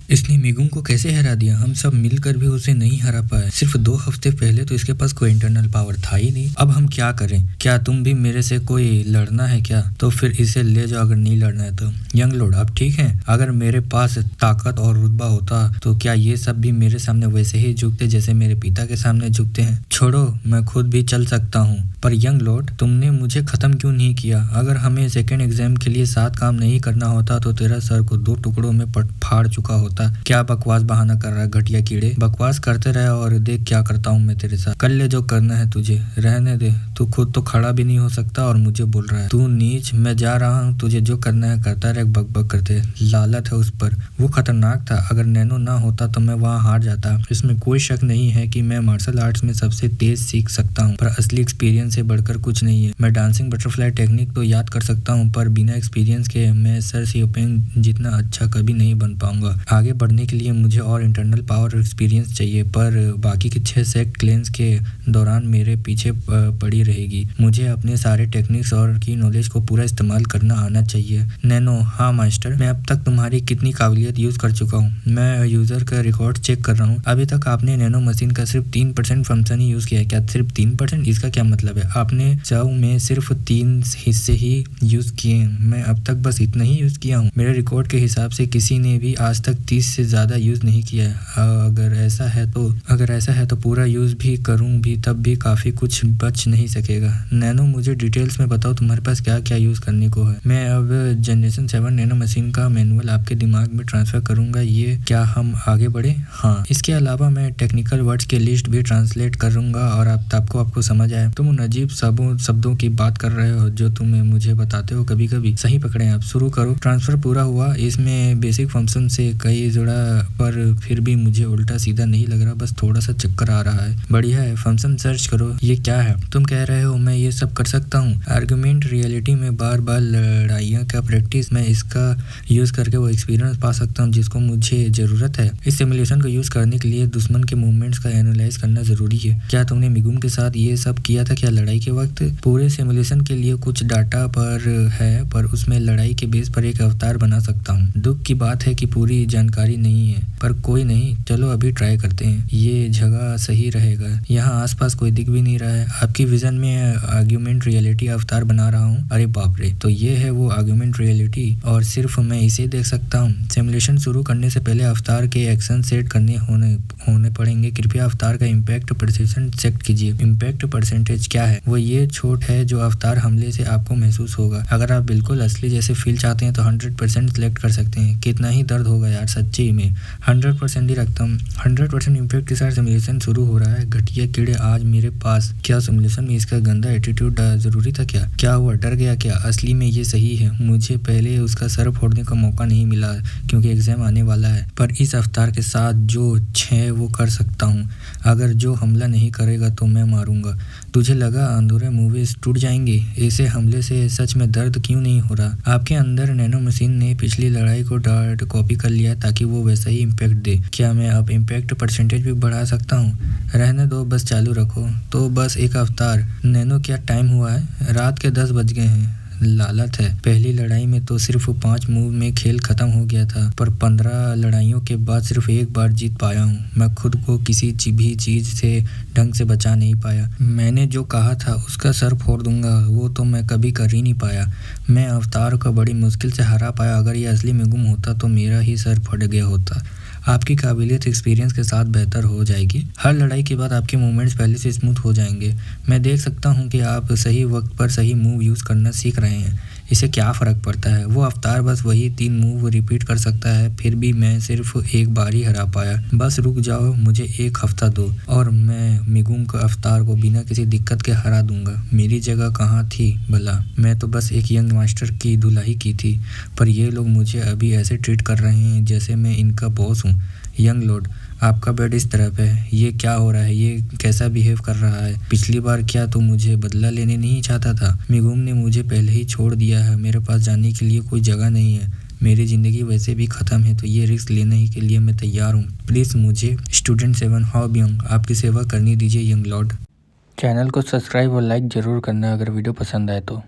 इसने मिगुम को कैसे हरा दिया? हम सब मिलकर भी उसे नहीं हरा पाए। सिर्फ 2 हफ्ते पहले तो इसके पास कोई इंटरनल पावर था ही नहीं। अब हम क्या करें? क्या तुम भी मेरे से कोई लड़ना है क्या? तो फिर इसे ले जाओ अगर नहीं लड़ना है तो। यंग लॉर्ड आप ठीक हैं? अगर मेरे पास ताकत और रुतबा होता तो क्या ये सब भी मेरे सामने वैसे ही झुकते जैसे मेरे पिता के सामने झुकते हैं? छोड़ो, मैं खुद भी चल सकता हूँ। पर यंग लॉर्ड, तुमने मुझे खत्म क्यों नहीं किया? अगर हमें सेकेंड एग्जाम के लिए साथ काम नहीं करना होता तो तेरा सर को 2 टुकड़ों में फाड़ चुका होता। क्या बकवास बहाना कर रहा है घटिया कीड़े? बकवास करते रहे और देख क्या करता हूँ मैं तेरे साथ। कर ले जो करना है तुझे, रहने दे। तू खुद तो खड़ा भी नहीं हो सकता और मुझे बोल रहा है। तू नीच, मैं जा रहा हूँ, तुझे जो करना है करता रहे। बक बक करते लालत है उस पर। वो खतरनाक था। अगर नैनो ना होता तो मैं वहाँ हार जाता। इसमें कोई शक नहीं है कि मैं मार्शल आर्ट्स में सबसे तेज सीख सकता हूँ, पर असली एक्सपीरियंस से बढ़कर कुछ नहीं है। मैं डांसिंग बटरफ्लाई टेक्निक तो याद कर सकता हूँ, पर बिना एक्सपीरियंस के मैं सर सियोपेंग जितना अच्छा कभी नहीं बन पाऊंगा। आगे बढ़ने के लिए मुझे और इंटरनल पावर और एक्सपीरियंस चाहिए, पर बाकी के 6 सेक्ट क्लेंस के दौरान मेरे पीछे पड़ी रहेगी। मुझे अपने सारे टेक्निक्स और की नॉलेज को पूरा इस्तेमाल करना आना चाहिए। नैनो, हाँ मास्टर, मैं अब तक तुम्हारी कितनी काबिलियत यूज कर चुका हूँ। मैं यूजर का रिकॉर्ड चेक कर रहा हूँ। अभी तक आपने नैनो मशीन का सिर्फ 3% फंक्शन ही यूज किया है। क्या सिर्फ 3%? इसका क्या मतलब है? आपने 100 में सिर्फ 3 हिस्से ही यूज किए। मैं अब तक बस इतना ही यूज किया हूँ। मेरे रिकॉर्ड के हिसाब से किसी ने भी आज तक 30 से ज्यादा यूज नहीं किया है। अगर ऐसा है तो पूरा यूज भी करूं भी तब भी काफी कुछ बच नहीं सकेगा। नैनो, मुझे डिटेल्स में बताओ तुम्हारे पास क्या क्या यूज करने को है। मैं अब जनरेशन 7 नैनो मशीन का मैनुअल आपके दिमाग में ट्रांसफर करूंगा। ये क्या हम आगे बढ़े? हाँ, इसके अलावा मैं टेक्निकल वर्ड्स के लिस्ट भी ट्रांसलेट करूंगा और आपको समझ आए। तुम उन अजीब शब्दों की बात कर रहे हो जो तुम मुझे बताते हो कभी कभी। सही पकड़े आप, शुरू करो। ट्रांसफर पूरा हुआ। इसमें बेसिक फंक्शन से कई जुड़ा, पर फिर भी मुझे उल्टा सीधा नहीं लग रहा, बस थोड़ा सा चक्कर आ रहा है। बढ़िया है, फंक्शन सर्च करो। ये क्या है? तुम कह रहे हो मैं ये सब कर सकता हूँ? आर्गुमेंट रियलिटी में बार बार लड़ाइयाँ का प्रैक्टिस, मैं इसका यूज करके वो एक्सपीरियंस पा सकता हूँ जिसको मुझे जरूरत है। इस सिमुलेशन को यूज करने के लिए दुश्मन के मूवमेंट्स का एनालाइज करना जरूरी है। क्या तुमने मिगुम के साथ ये सब किया था क्या लड़ाई के वक्त? पूरे सिमुलेशन के लिए कुछ डाटा पर है, पर उसमें लड़ाई के बेस पर एक अवतार बना सकता हूँ। दुख की बात है कि पूरी जानकारी नहीं है, पर कोई नहीं, चलो अभी ट्राई करते हैं। ये जगह सही रहेगा। यहाँ आसपास कोई दिख भी नहीं रहा है। आपकी विजन में आर्ग्यूमेंट रियलिटी अवतार बना रहा हूँ। अरे बाप रे, तो ये है वो आर्ग्यूमेंट रियलिटी और सिर्फ मैं इसे देख सकता हूँ। सिमुलेशन शुरू करने से पहले अवतार के एक्शन सेट करने होने पड़ेंगे। कृपया अवतार का इम्पैक्ट परसेंटेज सेट कीजिए। इम्पैक्ट परसेंटेज क्या है? वो ये छूट है जो अवतार हमले से आपको महसूस होगा। अगर आप बिल्कुल असली जैसे फील चाहते हैं तो 100% सिलेक्ट कर सकते हैं। कितना ही दर्द होगा यार, सच्ची में 100% ही रखता हूँ। 100% इम्पैक्ट के साथ सिमुलेशन शुरू हो रहा है। घटिया कीड़े आज मेरे पास। क्या सिमुलेशन में इसका गंदा एटीट्यूड जरूरी था क्या? क्या हुआ, डर गया क्या? असली में ये सही है। मुझे पहले उसका सर फोड़ने का मौका नहीं मिला क्योंकि एग्जाम आने वाला है, पर इस अवतार के साथ जो 6 वो कर सकता हूँ। अगर जो हमला नहीं करेगा तो मैं मारूंगा। तुझे लगा अधूरे मूवीज टूट जाएंगी? ऐसे हमले से सच में दर्द क्यों नहीं हो रहा? आपके अंदर नैनो मशीन ने पिछली लड़ाई को डायरेक्ट कॉपी कर लिया ताकि वो वैसा ही इम्पैक्ट दे। क्या मैं अब इम्पैक्ट परसेंटेज भी बढ़ा सकता हूँ? रहने दो, बस चालू रखो। तो बस एक अवतार। नैनो, क्या टाइम हुआ है? रात के 10 बज गए हैं। लालत है। पहली लड़ाई में तो सिर्फ 5 मूव में खेल खत्म हो गया था, पर 15 लड़ाइयों के बाद सिर्फ एक बार जीत पाया हूँ। मैं खुद को किसी भी चीज से ढंग से बचा नहीं पाया। मैंने जो कहा था उसका सर फोड़ दूंगा, वो तो मैं कभी कर ही नहीं पाया। मैं अवतार को बड़ी मुश्किल से हरा पाया। अगर ये असली में गुम होता तो मेरा ही सर फट गया होता। आपकी काबिलियत एक्सपीरियंस के साथ बेहतर हो जाएगी। हर लड़ाई के बाद आपके मूवमेंट्स पहले से स्मूथ हो जाएंगे। मैं देख सकता हूँ कि आप सही वक्त पर सही मूव यूज़ करना सीख रहे हैं। इसे क्या फ़र्क पड़ता है? वो अवतार बस वही 3 मूव रिपीट कर सकता है, फिर भी मैं सिर्फ एक बार ही हरा पाया। बस रुक जाओ, मुझे 1 हफ्ता दो और मैं मिगुम का अवतार को बिना किसी दिक्कत के हरा दूंगा। मेरी जगह कहाँ थी भला? मैं तो बस एक यंग मास्टर की धुलाई की थी, पर ये लोग मुझे अभी ऐसे ट्रीट कर रहे हैं जैसे मैं इनका बॉस हूँ। यंग लॉर्ड, आपका बेड इस तरफ है। ये क्या हो रहा है? ये कैसा बिहेव कर रहा है? पिछली बार क्या तू मुझे बदला लेने नहीं चाहता था? मिगुम ने मुझे पहले ही छोड़ दिया है। मेरे पास जाने के लिए कोई जगह नहीं है। मेरी ज़िंदगी वैसे भी ख़त्म है, तो ये रिस्क लेने ही के लिए मैं तैयार हूँ। प्लीज़ मुझे स्टूडेंट 7 हॉब यंग आपकी सेवा करनी दीजिए यंग लॉर्ड। चैनल को सब्सक्राइब और लाइक ज़रूर करना अगर वीडियो पसंद आए तो।